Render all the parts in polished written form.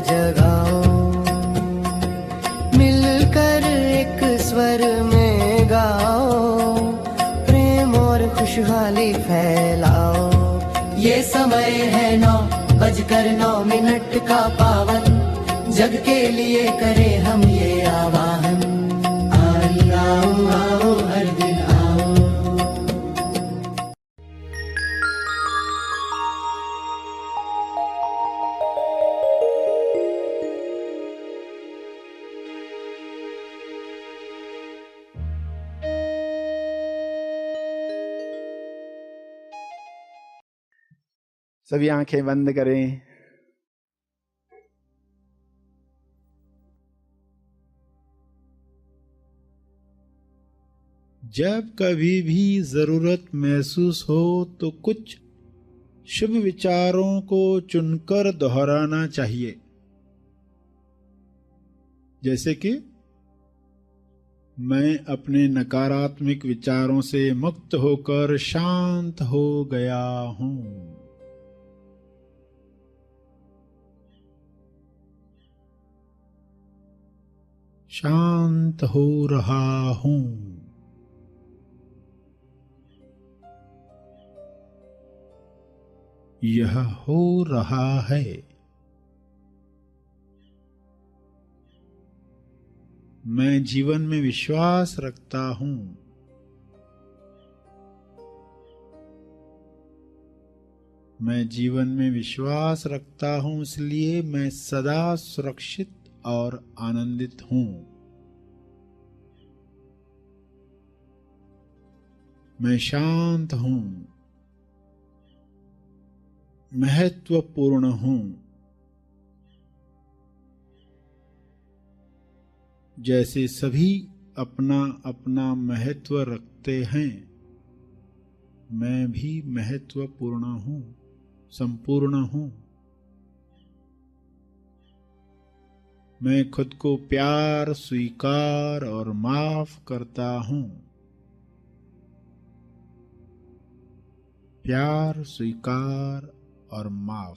जगाओ, मिलकर एक स्वर में गाओ, प्रेम और खुशहाली फैलाओ। ये समय है 9:09 का पावन, जग के लिए करें हम ये आवाहन। आओ आओ हर दिन आओ। सभी आंखें बंद करें। जब कभी भी जरूरत महसूस हो तो कुछ शुभ विचारों को चुनकर दोहराना चाहिए, जैसे कि मैं अपने नकारात्मक विचारों से मुक्त होकर शांत हो गया हूं। शांत हो रहा हूं। यह हो रहा है। मैं जीवन में विश्वास रखता हूं। मैं जीवन में विश्वास रखता हूं, इसलिए मैं सदा सुरक्षित और आनंदित हूं। मैं शांत हूं, महत्वपूर्ण हूं। जैसे सभी अपना अपना महत्व रखते हैं, मैं भी महत्वपूर्ण हूं, संपूर्ण हूं। मैं खुद को प्यार, स्वीकार और माफ करता हूं। प्यार, स्वीकार और माफ।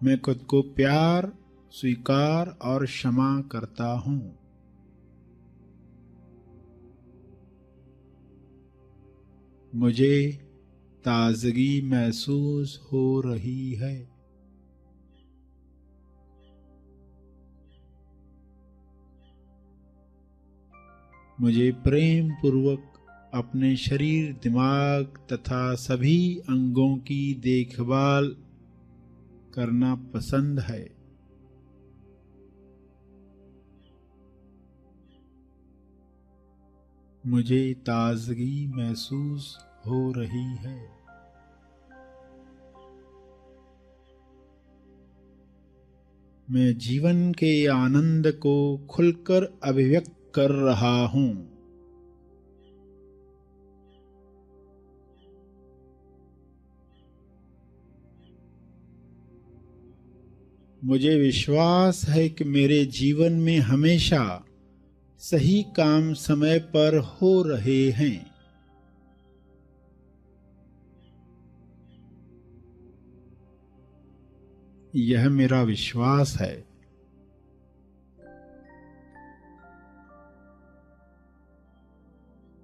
मैं खुद को प्यार, स्वीकार और क्षमा करता हूं। मुझे ताजगी महसूस हो रही है। मुझे प्रेम पूर्वक अपने शरीर, दिमाग तथा सभी अंगों की देखभाल करना पसंद है। मुझे ताजगी महसूस हो रही है। मैं जीवन के आनंद को खुलकर अभिव्यक्त कर रहा हूं। मुझे विश्वास है कि मेरे जीवन में हमेशा सही काम समय पर हो रहे हैं। यह मेरा विश्वास है।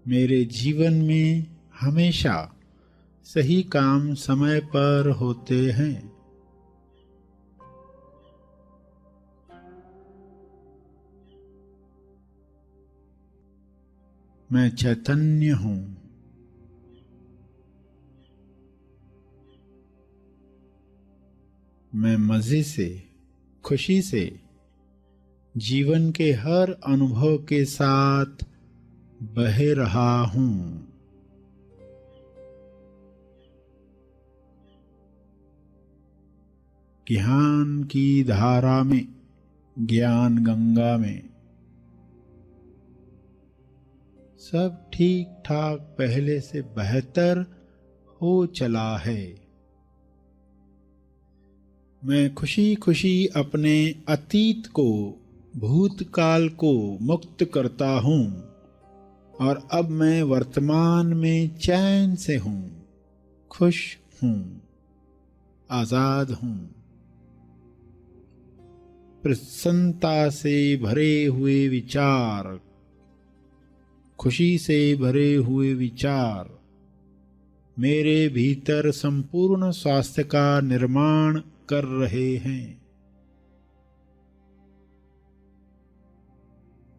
मेरे जीवन में हमेशा सही काम समय पर होते हैं। मैं चैतन्य हूं। मैं मजे से, खुशी से जीवन के हर अनुभव के साथ बह रहा हूं। ज्ञान की धारा में, ज्ञान गंगा में सब ठीक ठाक पहले से बेहतर हो चला है। मैं खुशी खुशी अपने अतीत को, भूतकाल को मुक्त करता हूं और अब मैं वर्तमान में चैन से हूं, खुश हूं, आजाद हूं। प्रसन्नता से भरे हुए विचार, खुशी से भरे हुए विचार मेरे भीतर संपूर्ण स्वास्थ्य का निर्माण कर रहे हैं।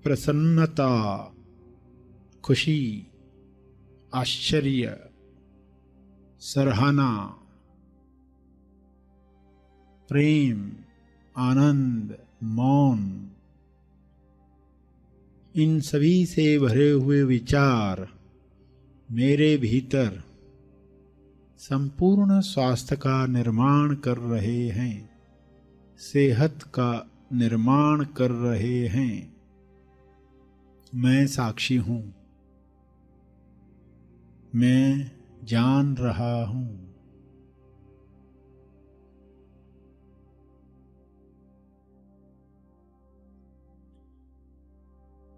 प्रसन्नता, खुशी, आश्चर्य, सराहना, प्रेम, आनंद, मौन, इन सभी से भरे हुए विचार मेरे भीतर संपूर्ण स्वास्थ्य का निर्माण कर रहे हैं, सेहत का निर्माण कर रहे हैं। मैं साक्षी हूं, मैं जान रहा हूं।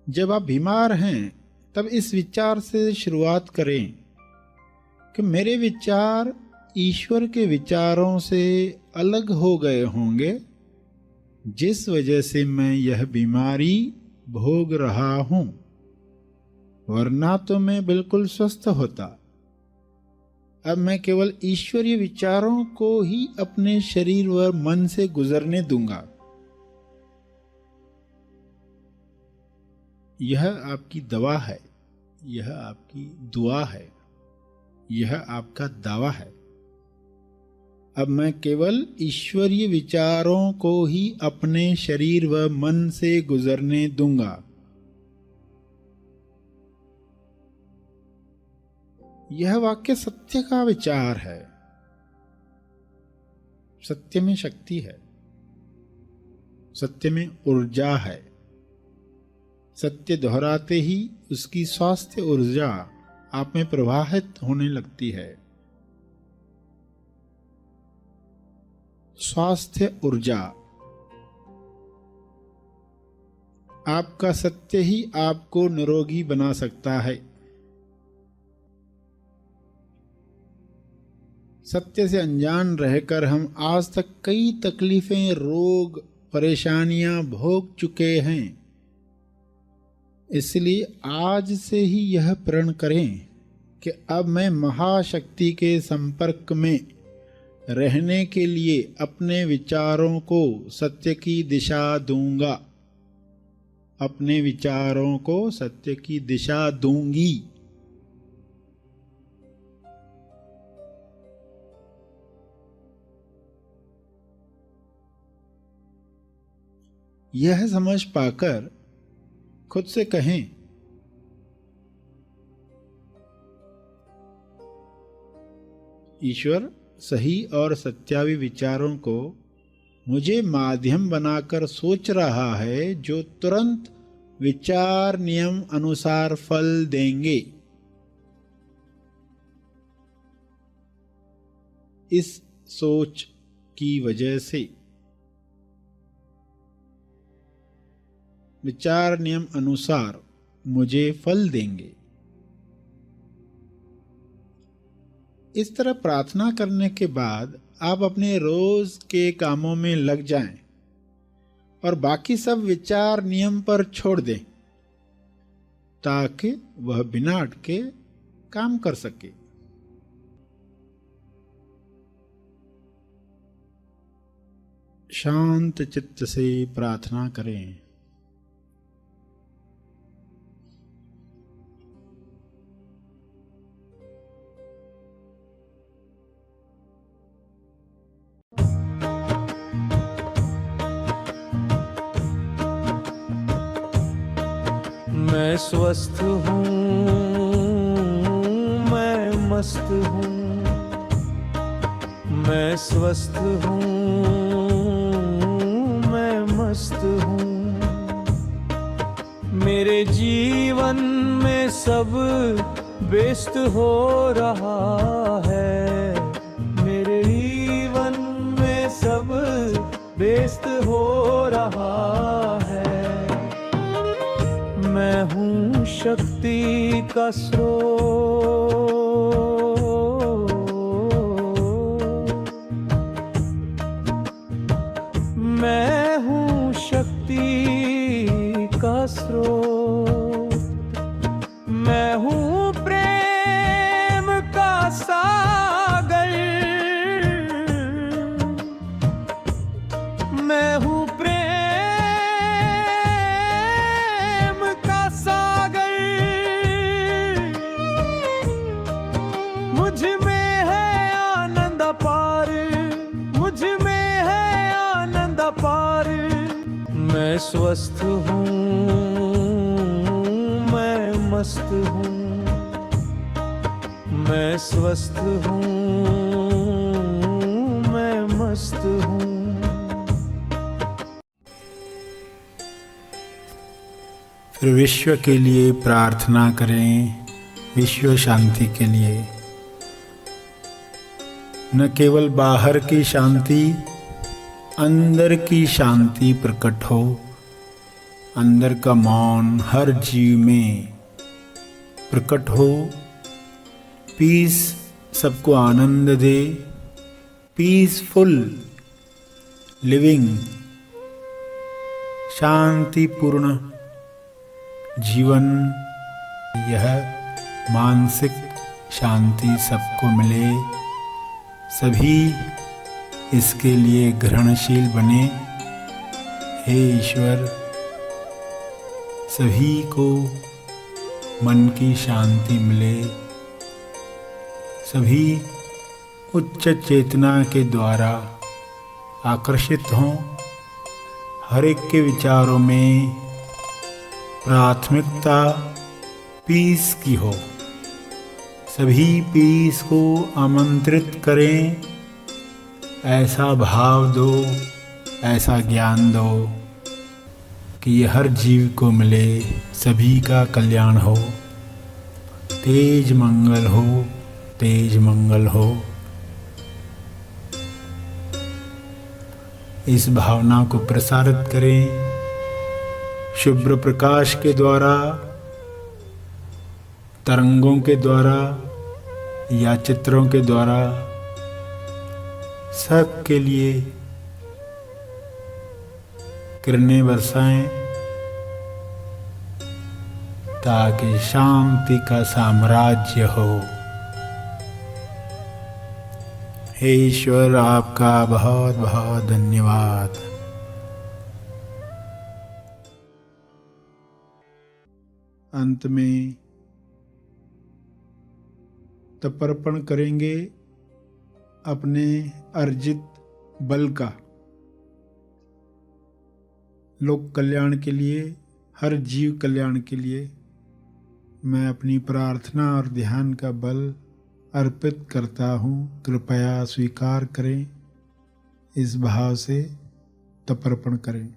जब आप बीमार हैं तब इस विचार से शुरुआत करें कि मेरे विचार ईश्वर के विचारों से अलग हो गए होंगे, जिस वजह से मैं यह बीमारी भोग रहा हूं, वरना तो मैं बिल्कुल स्वस्थ होता। अब मैं केवल ईश्वरीय विचारों को ही अपने शरीर व मन से गुजरने दूंगा। यह आपकी दवा है, यह आपकी दुआ है, यह आपका दावा है। अब मैं केवल ईश्वरीय विचारों को ही अपने शरीर व मन से गुजरने दूंगा। यह वाक्य सत्य का विचार है। सत्य में शक्ति है, सत्य में ऊर्जा है। सत्य दोहराते ही उसकी स्वास्थ्य ऊर्जा आप में प्रवाहित होने लगती है। स्वास्थ्य ऊर्जा, आपका सत्य ही आपको निरोगी बना सकता है। सत्य से अनजान रहकर हम आज तक कई तकलीफें, रोग, परेशानियां भोग चुके हैं। इसलिए आज से ही यह प्रण करें कि अब मैं महाशक्ति के संपर्क में रहने के लिए अपने विचारों को सत्य की दिशा दूंगा। अपने विचारों को सत्य की दिशा दूंगी। यह समझ पाकर खुद से कहें, ईश्वर सही और सत्यावी विचारों को मुझे माध्यम बनाकर सोच रहा है, जो तुरंत विचार नियम अनुसार फल देंगे। इस सोच की वजह से विचार नियम अनुसार मुझे फल देंगे। इस तरह प्रार्थना करने के बाद आप अपने रोज के कामों में लग जाएं और बाकी सब विचार नियम पर छोड़ दें, ताकि वह बिना अटके काम कर सके। शांत चित्त से प्रार्थना करें। मैं स्वस्थ हूँ, मैं मस्त हूँ। मैं स्वस्थ हूँ, मैं मस्त हूँ। मेरे जीवन में सब व्यस्त हो रहा है। मेरे जीवन में सब व्यस्त हो रहा है। मैं हूँ शक्ति का स्रोत, मैं हूँ शक्ति का स्रोत, मैं हूँ प्रेम का सागर, मैं हूँ प्रेम का सागर, मुझ में है आनंद अपार, मुझ में है आनंद अपार, मैं स्वस्थ हूँ, मैं मस्त हूँ, मैं स्वस्थ हूँ, मैं मस्त हूँ। फिर विश्व के लिए प्रार्थना करें, विश्व शांति के लिए। न केवल बाहर की शांति, अंदर की शांति प्रकट हो। अंदर का मौन हर जीव में प्रकट हो। पीस सबको आनंद दे। पीसफुल लिविंग, शांतिपूर्ण जीवन, यह मानसिक शांति सबको मिले। सभी इसके लिए ग्रहणशील बने। हे ईश्वर, सभी को मन की शांति मिले। सभी उच्च चेतना के द्वारा आकर्षित हों। हर एक के विचारों में प्राथमिकता पीस की हो। सभी पीस को आमंत्रित करें। ऐसा भाव दो, ऐसा ज्ञान दो कि ये हर जीव को मिले, सभी का कल्याण हो। तेज मंगल हो, तेज मंगल हो। इस भावना को प्रसारित करें शुभ्र प्रकाश के द्वारा, तरंगों के द्वारा या चित्रों के द्वारा। सबके लिए किरणें बरसाएं ताकि शांति का साम्राज्य हो। हे ईश्वर, आपका बहुत बहुत धन्यवाद। अंत में तर्पण करेंगे अपने अर्जित बल का, लोक कल्याण के लिए, हर जीव कल्याण के लिए। मैं अपनी प्रार्थना और ध्यान का बल अर्पित करता हूँ। कृपया स्वीकार करें। इस भाव से तर्पण करें।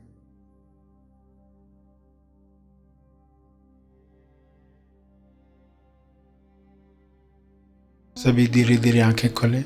सभी धीरे धीरे आंखें खोलें।